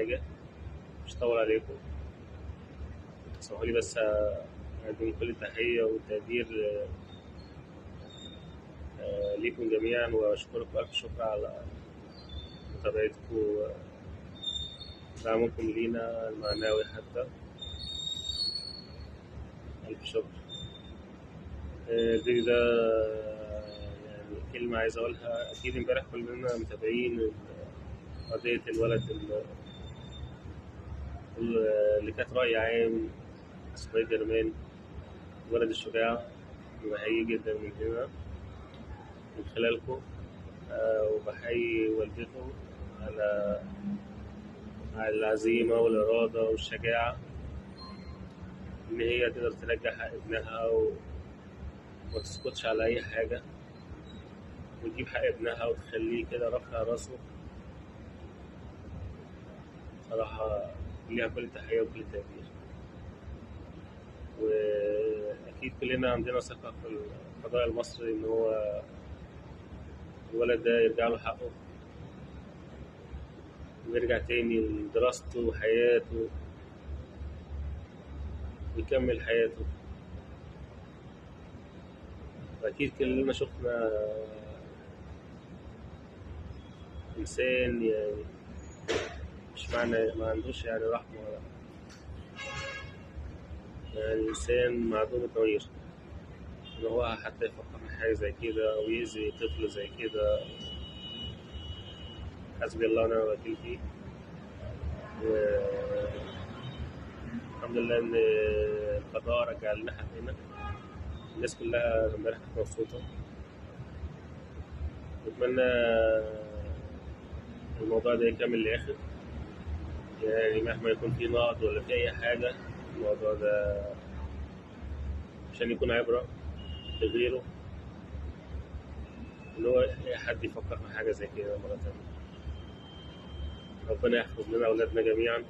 حاجة. مش هطول عليكم، اسمحوا لي بس أقدم كل التحية والتقدير ليكم جميعا، وأشكركم ألف شكر على متابعتكم ودعمكم لينا المعنوي حتى. ألف شكر. الفيديو ده يعني كلمة عايز أقولها. أكيد امبارح كلنا متابعين قضية الولد اللي كانت رأي عام سبايدر مان، الولد الشجاع. بحيي جدا من هنا من خلالكم، وبحيي والدته على العزيمة والإرادة والشجاعة إن هي تقدر تنجح حق ابنها وما تسكتش على أي حاجة، وتجيب حق ابنها وتخليه كده رافع راسه. صراحة ليها كل تحية وكل تقدير. وأكيد كلنا عندنا ثقة في القضاء المصري إن هو الولد ده يرجع له حقه ويرجع تاني لدراسته وحياته ويكمل حياته. وأكيد كلنا شفنا إنسان يعني مش معنى ما عندوش يعني رحمة، يعني إنسان معدوم الضمير إن هو حتى يفكر في حاجة زي كده أو يأذي طفل زي كده. حسبي الله ونعم الوكيل فيه. والحمد لله إن القضاء رجع لنا حقنا. الناس كلها امبارح كانت مبسوطة. نتمنى الموضوع ده يكمل للآخر، يعني مهما يكون في نقد ولا في أي حاجة الموضوع ده عشان يكون عبرة لغيره، إن هو أي حد يفكر في حاجة زي كده مرة تانية. ربنا يحفظ لنا أولادنا جميعا